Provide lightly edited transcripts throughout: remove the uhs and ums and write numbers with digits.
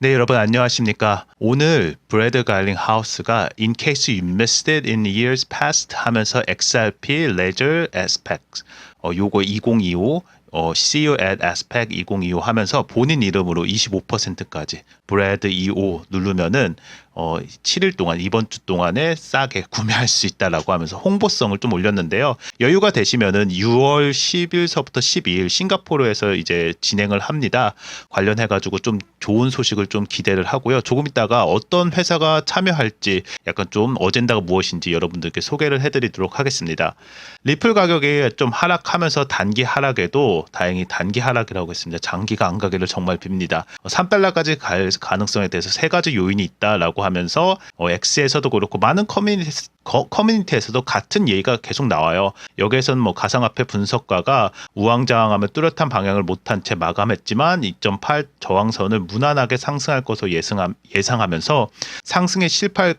네, 여러분 안녕하십니까? 오늘 브래드 가일링 하우스가 In case you missed it in years past 하면서 XRP Ledger Aspect 요거 2025 See you at Aspect 2025 하면서 본인 이름으로 25%까지 브래드 25 누르면은 7일 동안 이번 주 동안에 싸게 구매할 수 있다라고 하면서 홍보성을 좀 올렸는데요. 여유가 되시면은 6월 10일서부터 12일 싱가포르에서 이제 진행을 합니다. 관련해 가지고 좀 좋은 소식을 좀 기대를 하고요. 조금 있다가 어떤 회사가 참여할지 약간 좀 어젠다가 무엇인지 여러분들께 소개를 해드리도록 하겠습니다. 리플 가격이 좀 하락하면서 단기 하락에도 다행히 단기 하락이라고 했습니다. 장기가 안 가기를 정말 빕니다. 3달러까지 갈 가능성에 대해서 세 가지 요인이 있다라고 하면서 X에서도 그렇고 많은 커뮤니티에서도 같은 얘기가 계속 나와요. 여기에서는 뭐 가상화폐 분석가가 우왕좌왕하며 뚜렷한 방향을 못한 채 마감했지만 2.8 저항선을 무난하게 상승할 것으로 예상하면서 상승에 실패할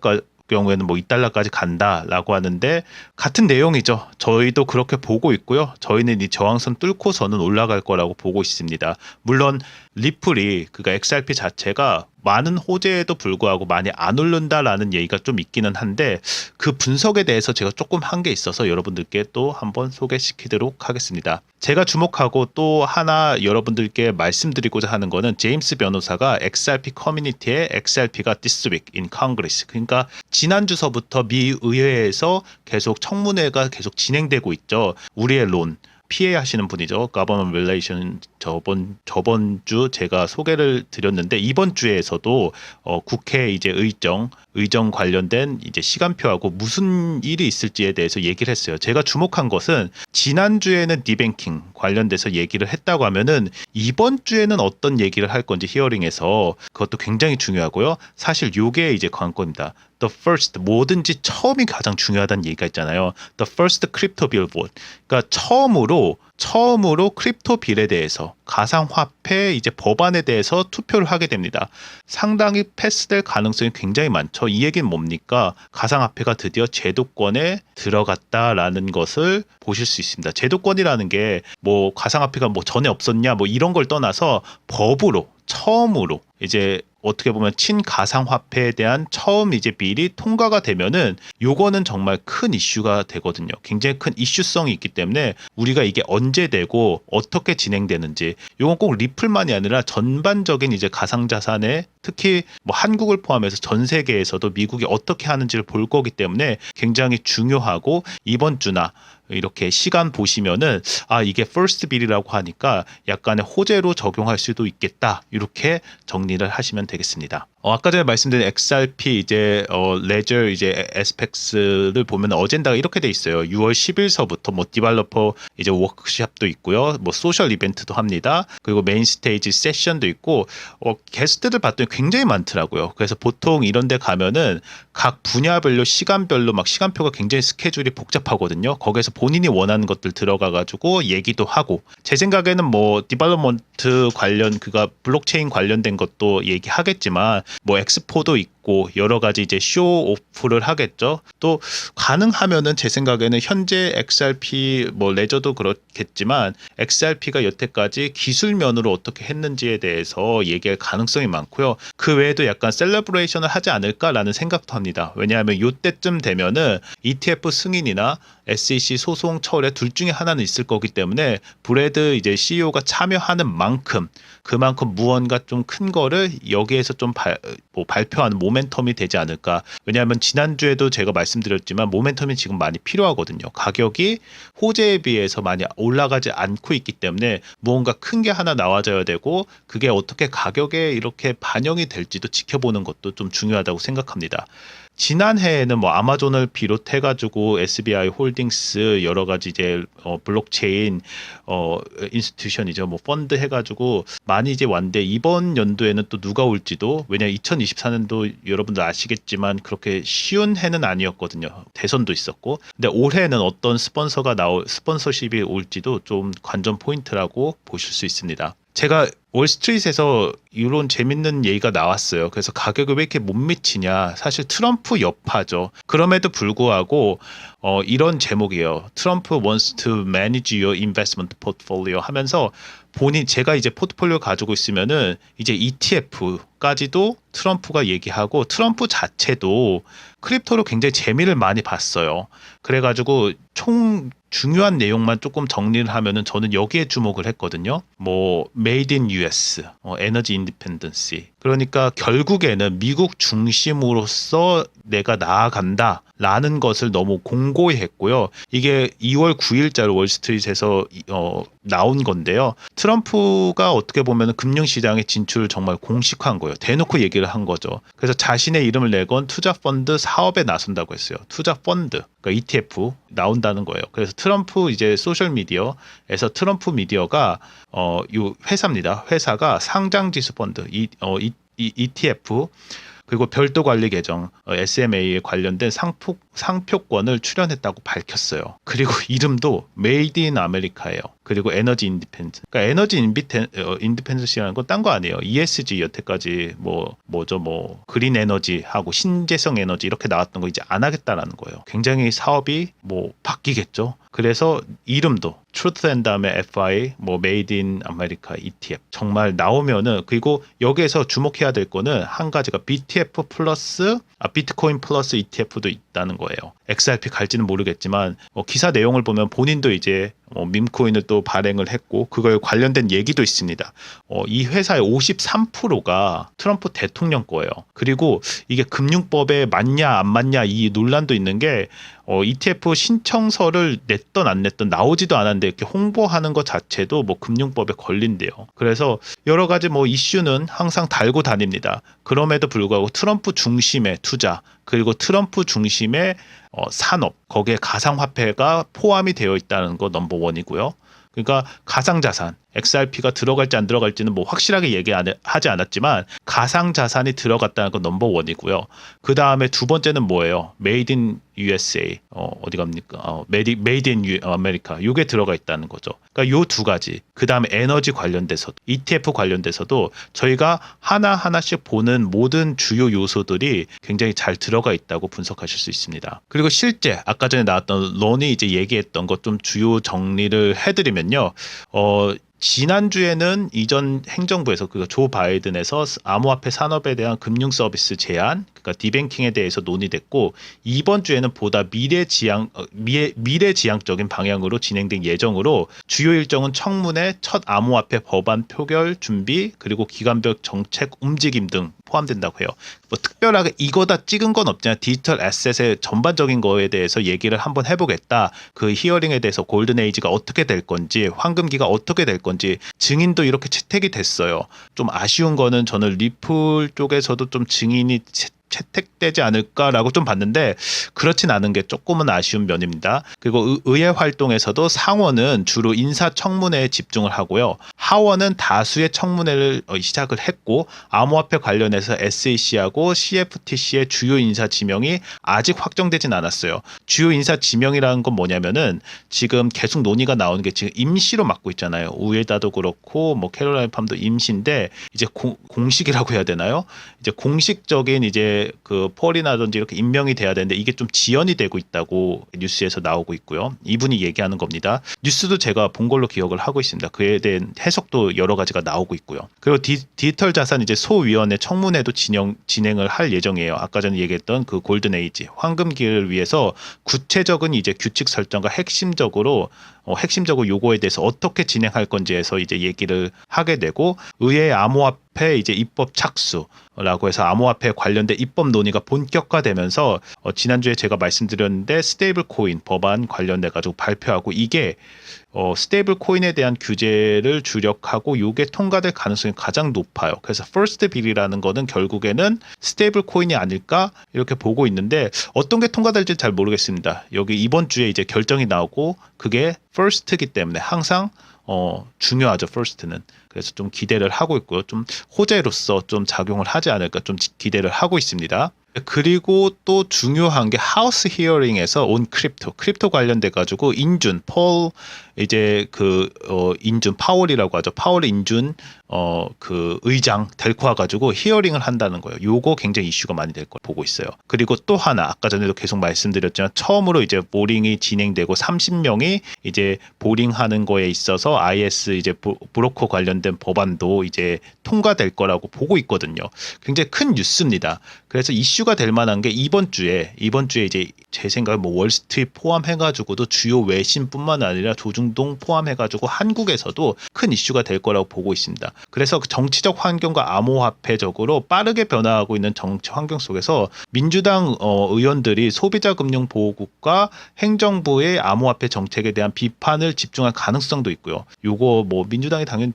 경우에는 뭐 2달러까지 간다라고 하는데 같은 내용이죠. 저희도 그렇게 보고 있고요. 저희는 이 저항선 뚫고서는 올라갈 거라고 보고 있습니다. 물론 리플이 그러니까 XRP 자체가 많은 호재에도 불구하고 많이 안 오른다라는 얘기가 좀 있기는 한데 그 분석에 대해서 제가 조금 한 게 있어서 여러분들께 또 한번 소개시키도록 하겠습니다. 제가 주목하고 또 하나 여러분들께 말씀드리고자 하는 거는 제임스 변호사가 XRP 커뮤니티에 XRP가 this week in Congress 그러니까 지난주서부터 미 의회에서 계속 청문회가 계속 진행되고 있죠. 우리의 론 PA 하시는 분이죠. Government Relation 저번 주 제가 소개를 드렸는데 이번 주에서도 국회 이제 의정 관련된 이제 시간표하고 무슨 일이 있을지에 대해서 얘기를 했어요. 제가 주목한 것은 지난주에는 디뱅킹 관련돼서 얘기를 했다고 하면은 이번 주에는 어떤 얘기를 할 건지 히어링에서 그것도 굉장히 중요하고요. 사실 요게 이제 관건입니다. The first 뭐든지 처음이 가장 중요하다는 얘기가 있잖아요. The first crypto bill vote. 그러니까 처음으로 크립토 빌에 대해서 가상화폐 이제 법안에 대해서 투표를 하게 됩니다. 상당히 패스될 가능성이 굉장히 많죠. 이 얘기는 뭡니까? 가상화폐가 드디어 제도권에 들어갔다라는 것을 보실 수 있습니다. 제도권이라는 게 뭐 가상화폐가 뭐 전에 없었냐 뭐 이런 걸 떠나서 법으로 처음으로 이제 어떻게 보면 친가상화폐에 대한 처음 이제 빌이 통과가 되면은 요거는 정말 큰 이슈가 되거든요. 굉장히 큰 이슈성이 있기 때문에 우리가 이게 언제 되고 어떻게 진행되는지 요건 꼭 리플만이 아니라 전반적인 이제 가상자산에 특히 뭐 한국을 포함해서 전 세계에서도 미국이 어떻게 하는지를 볼 거기 때문에 굉장히 중요하고 이번 주나 이렇게 시간 보시면은 이게 first bill이라고 하니까 약간의 호재로 적용할 수도 있겠다 이렇게 정리를 하시면 되겠습니다. 아까 전에 말씀드린 XRP 이제 레저 이제 에스펙스를 보면 어젠다가 이렇게 돼 있어요. 6월 10일서부터 뭐 디벨로퍼 이제 워크숍도 있고요. 뭐 소셜 이벤트도 합니다. 그리고 메인 스테이지 세션도 있고 게스트들 봤더니 굉장히 많더라고요. 그래서 보통 이런 데 가면은 각 분야별로 시간별로 막 시간표가 굉장히 스케줄이 복잡하거든요. 거기에서 본인이 원하는 것들 들어가 가지고 얘기도 하고 제 생각에는 뭐 디벨로먼트 관련 그가 블록체인 관련된 것도 얘기하겠지만 뭐 엑스포도 있고 여러 가지 이제 쇼 오프를 하겠죠. 또 가능하면은 제 생각에는 현재 XRP 뭐 레저도 그렇겠지만 XRP가 여태까지 기술면으로 어떻게 했는지에 대해서 얘기할 가능성이 많고요. 그 외에도 약간 셀러브레이션을 하지 않을까라는 생각도 합니다. 왜냐하면 이때쯤 되면은 ETF 승인이나 SEC 소송 처리에 둘 중에 하나는 있을 거기 때문에 브래드 이제 CEO가 참여하는 만큼 그만큼 무언가 좀 큰 거를 여기에서 좀 발표하는 모멘텀이 되지 않을까. 왜냐하면 지난주에도 제가 말씀드렸지만 모멘텀이 지금 많이 필요하거든요. 가격이 호재에 비해서 많이 올라가지 않고 있기 때문에 무언가 큰 게 하나 나와줘야 되고 그게 어떻게 가격에 이렇게 반영이 될지도 지켜보는 것도 좀 중요하다고 생각합니다. 지난해에는 뭐 아마존을 비롯해가지고 SBI 홀딩스 여러 가지 이제 블록체인 인스티튜션이죠. 뭐 펀드 해가지고 많이 이제 왔는데 이번 연도에는 또 누가 올지도 왜냐 2024년도 여러분들 아시겠지만 그렇게 쉬운 해는 아니었거든요. 대선도 있었고 근데 올해는 어떤 스폰서십이 올지도 좀 관전 포인트라고 보실 수 있습니다. 제가 월스트리트에서 이런 재밌는 얘기가 나왔어요. 그래서 가격이 왜 이렇게 못 미치냐. 사실 트럼프 여파죠. 그럼에도 불구하고 이런 제목이에요. 트럼프 wants to manage your investment portfolio 하면서 제가 이제 포트폴리오 가지고 있으면은 이제 ETF 까지도 트럼프가 얘기하고 트럼프 자체도 크립토로 굉장히 재미를 많이 봤어요. 그래가지고 총 중요한 내용만 조금 정리를 하면은 저는 여기에 주목을 했거든요. 뭐 Made in US, 에너지 인디펜던시. 그러니까 결국에는 미국 중심으로서 내가 나아간다. 라는 것을 너무 공고히 했고요. 이게 2월 9일자로 월스트리트에서 나온 건데요. 트럼프가 어떻게 보면 금융시장에 진출을 정말 공식화한 거예요. 대놓고 얘기를 한 거죠. 그래서 자신의 이름을 내건 투자펀드 사업에 나선다고 했어요. 투자펀드, 그러니까 ETF 나온다는 거예요. 그래서 트럼프 이제 소셜미디어에서 트럼프 미디어가 요 회사입니다. 회사가 상장지수 펀드, ETF 그리고 별도 관리 계정 SMA에 관련된 상표권을 출연했다고 밝혔어요. 그리고 이름도 Made in America예요. 그리고 에너지 인디펜던스. 그러니까 에너지 인디펜던스라는 건 딴 거 아니에요. ESG 여태까지 그린 에너지하고 신재생 에너지 이렇게 나왔던 거 이제 안 하겠다라는 거예요. 굉장히 사업이 바뀌겠죠. 그래서 이름도 Truth and 다음에 FI Made in America ETF 정말 나오면은 그리고 여기에서 주목해야 될 거는 한 가지가 비트코인 플러스 ETF도 있다는 거예요. XRP 갈지는 모르겠지만 기사 내용을 보면 본인도 이제 밈코인을 또 발행을 했고 그거에 관련된 얘기도 있습니다. 이 회사의 53%가 트럼프 대통령 거예요. 그리고 이게 금융법에 맞냐 안 맞냐 이 논란도 있는 게 ETF 신청서를 냈던 안 냈던 나오지도 않았는데 이렇게 홍보하는 것 자체도 금융법에 걸린대요. 그래서 여러 가지 이슈는 항상 달고 다닙니다. 그럼에도 불구하고 트럼프 중심의 투자 그리고 트럼프 중심의 산업 거기에 가상화폐가 포함이 되어 있다는 거 넘버원이고요. 그러니까 가상자산 XRP가 들어갈지 안 들어갈지는 확실하게 얘기하지 않았지만 가상자산이 들어갔다는 건 넘버원이고요. 그 다음에 두 번째는 뭐예요? Made in USA 어디 갑니까? Made in America 이게 들어가 있다는 거죠. 그러니까 요 두 가지. 그 다음에 에너지 관련돼서도 ETF 관련돼서도 저희가 하나하나씩 보는 모든 주요 요소들이 굉장히 잘 들어가 있다고 분석하실 수 있습니다. 그리고 실제 아까 전에 나왔던 론이 이제 얘기했던 것 좀 주요 정리를 해드리면요. 지난주에는 이전 행정부에서 조 바이든에서 암호화폐 산업에 대한 금융 서비스 제한, 그러니까 디뱅킹에 대해서 논의됐고 이번 주에는 보다 미래지향적인 방향으로 진행된 예정으로 주요 일정은 청문회, 첫 암호화폐 법안 표결 준비, 그리고 기관별 정책 움직임 등 포함된다고 해요. 특별하게 이거다 찍은 건 없지만 디지털 애셋의 전반적인 거에 대해서 얘기를 한번 해보겠다. 그 히어링에 대해서 골든에이지가 어떻게 될 건지, 황금기가 어떻게 될 건지 증인도 이렇게 채택이 됐어요. 좀 아쉬운 거는 저는 리플 쪽에서도 좀 증인이 채택되지 않을까라고 좀 봤는데 그렇진 않은 게 조금은 아쉬운 면입니다. 그리고 의회 활동에서도 상원은 주로 인사청문회에 집중을 하고요. 하원은 다수의 청문회를 시작을 했고 암호화폐 관련해서 SEC하고 CFTC의 주요 인사 지명이 아직 확정되진 않았어요. 주요 인사 지명이라는 건 뭐냐면은 지금 계속 논의가 나오는 게 지금 임시로 맡고 있잖아요. 우에다도 그렇고 캐롤라인 팜도 임시인데 이제 공식이라고 해야 되나요? 이제 공식적인 이제 그 폴이나든지 이렇게 임명이 돼야 되는데 이게 좀 지연이 되고 있다고 뉴스에서 나오고 있고요. 이분이 얘기하는 겁니다. 뉴스도 제가 본 걸로 기억을 하고 있습니다. 그에 대한 해석도 여러 가지가 나오고 있고요. 그리고 디지털 자산 이제 소위원회 청문회도 진행을 할 예정이에요. 아까 전에 얘기했던 그 골든 에이지 황금기를 위해서 구체적인 이제 규칙 설정과 핵심적으로 요거에 대해서 어떻게 진행할 건지에서 이제 얘기를 하게 되고 의회 암호화폐 이제 입법 착수라고 해서 암호화폐 관련된 입법 논의가 본격화되면서 지난주에 제가 말씀드렸는데 스테이블 코인 법안 관련돼 가지고 발표하고 이게 스테이블 코인에 대한 규제를 주력하고 이게 통과될 가능성이 가장 높아요. 그래서 퍼스트 빌이라는 거는 결국에는 스테이블 코인이 아닐까 이렇게 보고 있는데 어떤 게 통과될지 잘 모르겠습니다. 여기 이번 주에 이제 결정이 나오고 그게 퍼스트이기 때문에 항상 중요하죠. 퍼스트는. 그래서 좀 기대를 하고 있고요. 좀 호재로서 좀 작용을 하지 않을까 좀 기대를 하고 있습니다. 그리고 또 중요한 게 하우스 히어링에서 온 크립토 관련돼 가지고 인준 파월이라고 하죠. 파월 인준 그 의장 데리고 와가지고 히어링을 한다는 거예요. 요거 굉장히 이슈가 많이 될 걸 보고 있어요. 그리고 또 하나 아까 전에도 계속 말씀드렸지만 처음으로 이제 보링이 진행되고 30명이 이제 보링하는 거에 있어서 IS 이제 브로커 관련된 법안도 이제 통과될 거라고 보고 있거든요. 굉장히 큰 뉴스입니다. 그래서 이슈가 될 만한 게 이번 주에 이제 제 생각에 뭐 월스트리트 포함해가지고도 주요 외신뿐만 아니라 조중동 포함해가지고 한국에서도 큰 이슈가 될 거라고 보고 있습니다. 그래서 그 정치적 환경과 암호화폐적으로 빠르게 변화하고 있는 정치 환경 속에서 민주당 의원들이 소비자금융보호국과 행정부의 암호화폐 정책에 대한 비판을 집중할 가능성도 있고요. 요거 뭐 민주당이 당연히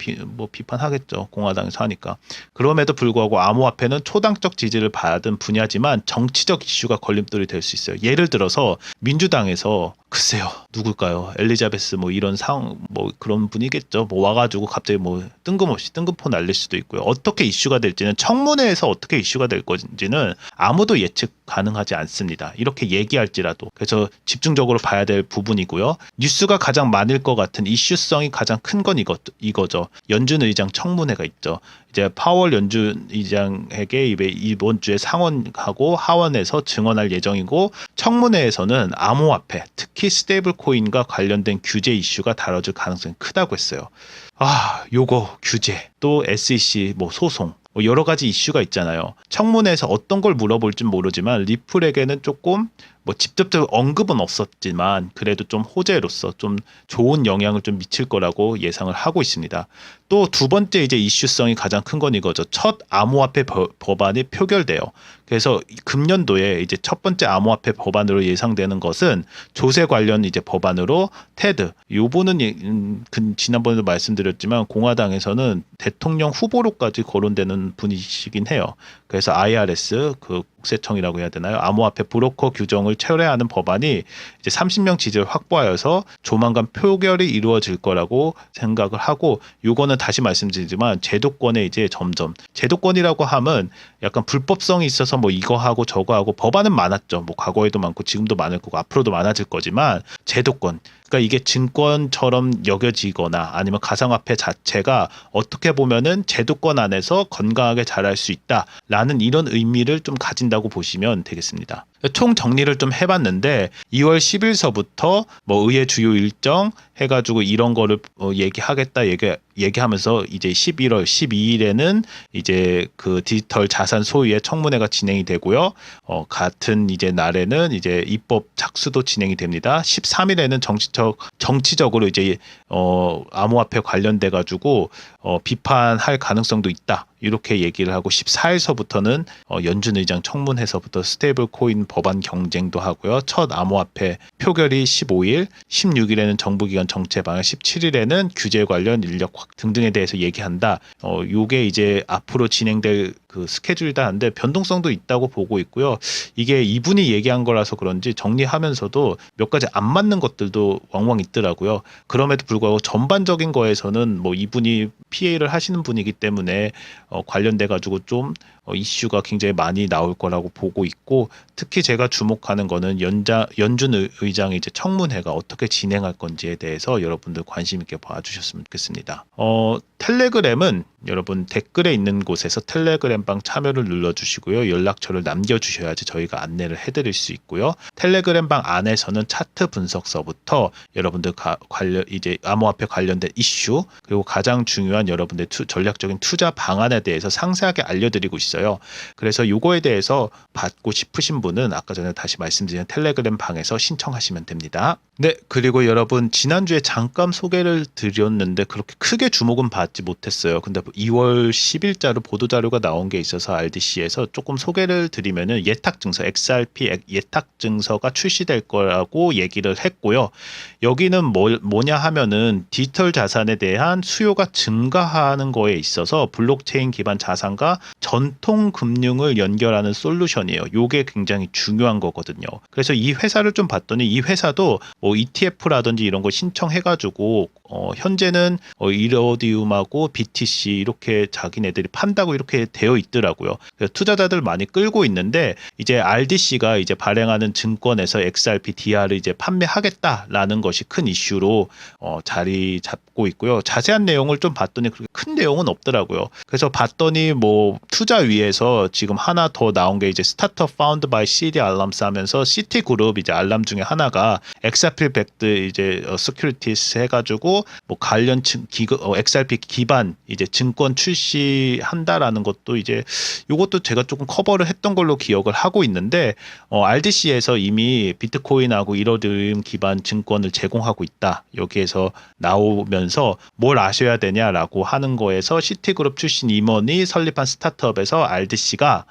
비판하겠죠. 공화당에서 하니까. 그럼에도 불구하고 암호화폐는 초당적 지지를 받은 분야지만 정치적 이슈가 걸림돌이 될 수 있어요. 예를 들어서 민주당에서 글쎄요 누굴까요? 엘리자베스 뭐 이런 뭐 그런 분이겠죠. 뭐 와가지고 갑자기 뭐 뜬금없이 뜬금포 날릴 수도 있고요. 어떻게 이슈가 될지는 청문회에서 어떻게 이슈가 될 건지는 아무도 예측 가능하지 않습니다. 이렇게 얘기할지라도. 그래서 집중적으로 봐야 될 부분이고요. 뉴스가 가장 많을 것 같은 이슈성이 가장 큰 건 이거죠. 연준 의장 청문회가 있죠. 이제 파월 연준 의장에게 이번 주에 상원하고 하원에서 증언할 예정이고 청문회에서는 암호화폐, 특히 스테이블 코인과 관련된 규제 이슈가 다뤄질 가능성이 크다고 했어요. 요거 규제, 또 SEC 뭐 소송, 뭐 여러 가지 이슈가 있잖아요. 청문회에서 어떤 걸 물어볼진 모르지만 리플에게는 조금 뭐 직접적 언급은 없었지만 그래도 좀 호재로서 좀 좋은 영향을 좀 미칠 거라고 예상을 하고 있습니다. 또 두 번째 이제 이슈성이 가장 큰 건 이거죠. 첫 암호화폐 법안이 표결돼요. 그래서 금년도에 이제 첫 번째 암호화폐 법안으로 예상되는 것은 조세 관련 이제 법안으로 테드. 요분은 지난번에도 말씀드렸지만 공화당에서는 대통령 후보로까지 거론되는 분이시긴 해요. 그래서 IRS 그 국세청이라고 해야 되나요? 암호화폐 브로커 규정을 철회하는 법안이 이제 30명 지지를 확보하여서 조만간 표결이 이루어질 거라고 생각을 하고 요거는 다시 말씀드리지만 제도권에 이제 점점 제도권이라고 하면 약간 불법성이 있어서 뭐 이거 하고 저거 하고 법안은 많았죠. 뭐 과거에도 많고 지금도 많을 거고 앞으로도 많아질 거지만 제도권 그러니까 이게 증권처럼 여겨지거나 아니면 가상화폐 자체가 어떻게 보면은 제도권 안에서 건강하게 자랄 수 있다라는 이런 의미를 좀 가진다고 보시면 되겠습니다. 총 정리를 좀 해봤는데 2월 10일서부터 뭐 의회 주요 일정 해가지고 이런 거를 얘기하겠다 얘기하면서 이제 11월 12일에는 이제 그 디지털 자산 소유의 청문회가 진행이 되고요. 같은 이제 날에는 이제 입법 착수도 진행이 됩니다. 13일에는 정치적으로 이제 암호화폐 관련돼 가지고 비판할 가능성도 있다. 이렇게 얘기를 하고 14일서부터는 연준 의장 청문회에서부터 스테이블 코인 법안 경쟁도 하고요. 첫 암호화폐 표결이 15일, 16일에는 정부기관 정책 방향, 17일에는 규제 관련 인력 확 등등에 대해서 얘기한다. 요게 이제 앞으로 진행될 그 스케줄이다 한데 변동성도 있다고 보고 있고요. 이게 이분이 얘기한 거라서 그런지 정리하면서도 몇 가지 안 맞는 것들도 왕왕 있더라고요. 그럼에도 불구하고 전반적인 거에서는 뭐 이분이 PA를 하시는 분이기 때문에 관련돼 가지고 좀 이슈가 굉장히 많이 나올 거라고 보고 있고 특히 제가 주목하는 거는 연준 의장의 이제 청문회가 어떻게 진행할 건지에 대해서 여러분들 관심 있게 봐주셨으면 좋겠습니다. 텔레그램은 여러분 댓글에 있는 곳에서 텔레그램방 참여를 눌러주시고요. 연락처를 남겨주셔야지 저희가 안내를 해드릴 수 있고요. 텔레그램방 안에서는 차트 분석서부터 여러분들 이제 암호화폐 관련된 이슈 그리고 가장 중요한 여러분들 전략적인 투자 방안에 대해서 상세하게 알려드리고 있어요. 그래서 요거에 대해서 받고 싶으신 분은 아까 전에 다시 말씀드린 텔레그램 방에서 신청하시면 됩니다. 네, 그리고 여러분 지난주에 잠깐 소개를 드렸는데 그렇게 크게 주목은 받지 못했어요. 근데 2월 10일자로 보도자료가 나온 게 있어서 RDC에서 조금 소개를 드리면은 예탁증서 XRP 예탁증서가 출시될 거라고 얘기를 했고요. 여기는 뭐냐 하면은 디지털 자산에 대한 수요가 증가하는 거에 있어서 블록체인 기반 자산과 전통 금융을 연결하는 솔루션이에요. 요게 굉장히 중요한 거거든요. 그래서 이 회사를 좀 봤더니 이 회사도 뭐 ETF라든지 이런 거 신청해가지고 현재는 이러디움하고 BTC 이렇게 자기네들이 판다고 이렇게 되어 있더라고요. 그래서 투자자들 많이 끌고 있는데 이제 RDC가 이제 발행하는 증권에서 XRP DR을 이제 판매하겠다라는 것이 큰 이슈로 자리 잡고 있고요. 자세한 내용을 좀 봤더니 그렇게 큰 내용은 없더라고요. 그래서 봤더니 뭐 투자 위에서 지금 하나 더 나온 게 이제 스타트업 파운드 바이 CD 알람스 하면서 시티그룹 이제 알람 중에 하나가 XRP 백드 이제 시큐리티스 해가지고 뭐 관련 XRP 기반 이제 증권 출시한다라는 것도 이제 요것도 제가 조금 커버를 했던 걸로 기억을 하고 있는데 RDC에서 이미 비트코인하고 이더리움 기반 증권을 제공하고 있다. 여기에서 나오면서 뭘 아셔야 되냐라고 하는 거에서 시티그룹 출신 임원이 설립한 스타트업에서 RDC가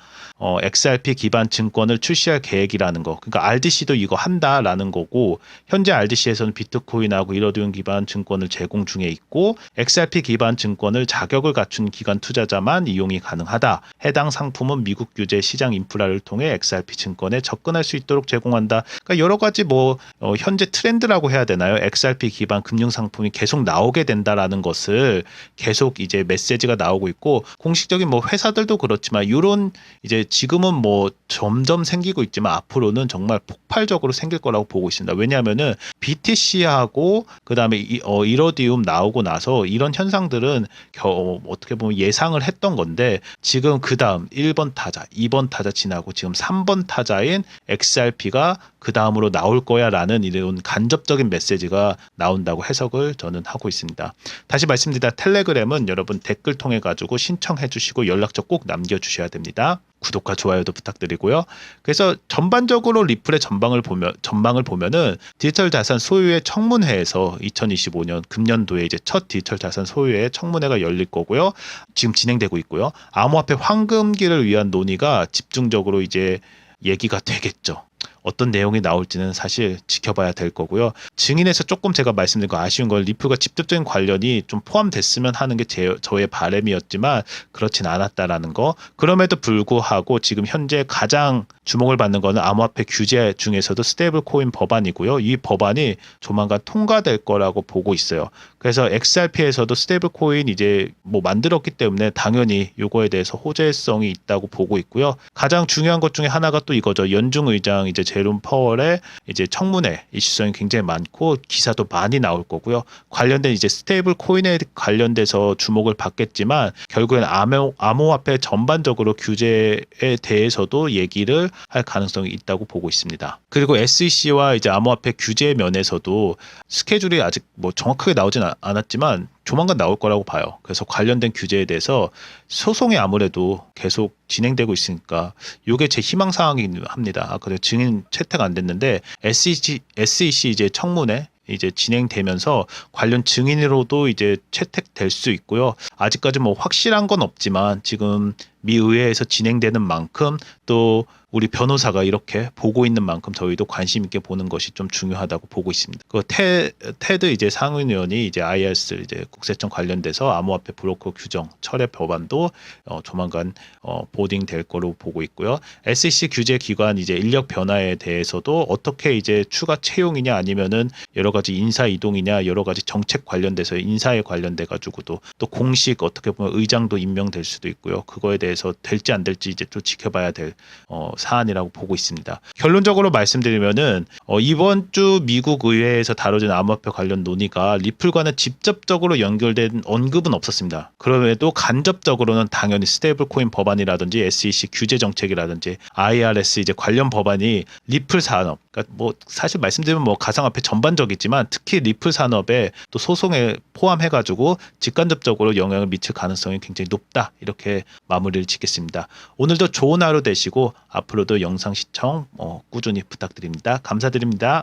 XRP 기반 증권을 출시할 계획이라는 거. 그러니까 RDC도 이거 한다라는 거고 현재 RDC에서는 비트코인하고 이더리움 기반 증권을 제공 중에 있고 XRP 기반 증권을 자격을 갖춘 기관 투자자만 이용이 가능하다. 해당 상품은 미국 규제 시장 인프라를 통해 XRP 증권에 접근할 수 있도록 제공한다. 그러니까 여러 가지 뭐 현재 트렌드라고 해야 되나요? XRP 기반 금융 상품이 계속 나오게 된다라는 것을 계속 이제 메시지가 나오고 있고 공식적인 뭐 회사들도 그렇지만 이런 이제 지금은 뭐 점점 생기고 있지만 앞으로는 정말 폭발적으로 생길 거라고 보고 있습니다. 왜냐하면은 BTC하고 그다음에 이더리움 나오고 나서 이런 현상들은 어떻게 보면 예상을 했던 건데 지금 그다음 1번 타자, 2번 타자 지나고 지금 3번 타자인 XRP가 그 다음으로 나올 거야라는 이런 간접적인 메시지가 나온다고 해석을 저는 하고 있습니다. 다시 말씀드리다 텔레그램은 여러분 댓글 통해 가지고 신청해 주시고 연락처 꼭 남겨 주셔야 됩니다. 구독과 좋아요도 부탁드리고요. 그래서 전반적으로 리플의 전망을 보면은 디지털 자산 소유의 청문회에서 2025년 금년도에 이제 첫 디지털 자산 소유의 청문회가 열릴 거고요. 지금 진행되고 있고요. 암호화폐 황금기를 위한 논의가 집중적으로 이제 얘기가 되겠죠. 어떤 내용이 나올지는 사실 지켜봐야 될 거고요. 증인에서 조금 제가 말씀드린 거 아쉬운 건 리플과 직접적인 관련이 좀 포함됐으면 하는 게 저의 바람이었지만 그렇진 않았다라는 거. 그럼에도 불구하고 지금 현재 가장 주목을 받는 거는 암호화폐 규제 중에서도 스테이블 코인 법안이고요. 이 법안이 조만간 통과될 거라고 보고 있어요. 그래서 XRP에서도 스테이블 코인 이제 뭐 만들었기 때문에 당연히 요거에 대해서 호재성이 있다고 보고 있고요. 가장 중요한 것 중에 하나가 또 이거죠. 연중 의장 이제 제롬 파월의 이제 청문회 이슈성이 굉장히 많고 기사도 많이 나올 거고요. 관련된 이제 스테이블 코인에 관련돼서 주목을 받겠지만 결국엔 암호화폐 전반적으로 규제에 대해서도 얘기를 할 가능성이 있다고 보고 있습니다. 그리고 SEC와 이제 암호화폐 규제 면에서도 스케줄이 아직 뭐 정확하게 나오진 않았지만 조만간 나올 거라고 봐요. 그래서 관련된 규제에 대해서 소송이 아무래도 계속 진행되고 있으니까 이게 제 희망 사항이긴 합니다. 그래서 증인 채택 안 됐는데 SEC 이제 청문회 이제 진행되면서 관련 증인으로도 이제 채택될 수 있고요. 아직까지 뭐 확실한 건 없지만 지금 미 의회에서 진행되는 만큼 또 우리 변호사가 이렇게 보고 있는 만큼 저희도 관심 있게 보는 것이 좀 중요하다고 보고 있습니다. 그 테드 이제 상원의원이 이제 IRS 이제 국세청 관련돼서 암호화폐 브로커 규정 철회 법안도 조만간 보딩 될 거로 보고 있고요. SEC 규제 기관 이제 인력 변화에 대해서도 어떻게 이제 추가 채용이냐 아니면은 여러 가지 인사 이동이냐 여러 가지 정책 관련돼서 인사에 관련돼 가지고도 또 공식 어떻게 보면 의장도 임명될 수도 있고요. 그거에 대해서 될지 안 될지 이제 또 지켜봐야 될 사안이라고 보고 있습니다. 결론적으로 말씀드리면은 이번 주 미국 의회에서 다뤄진 암호화폐 관련 논의가 리플과는 직접적으로 연결된 언급은 없었습니다. 그럼에도 간접적으로는 당연히 스테이블 코인 법안이라든지 SEC 규제 정책이라든지 IRS 이제 관련 법안이 리플 산업, 그러니까 뭐 사실 말씀드리면 뭐 가상화폐 전반적이지만 특히 리플 산업에 또 소송에 포함해가지고 직간접적으로 영향을 미칠 가능성이 굉장히 높다. 이렇게 마무리를 짓겠습니다. 오늘도 좋은 하루 되시고 앞으로도 영상 시청 꾸준히 부탁드립니다. 감사드립니다.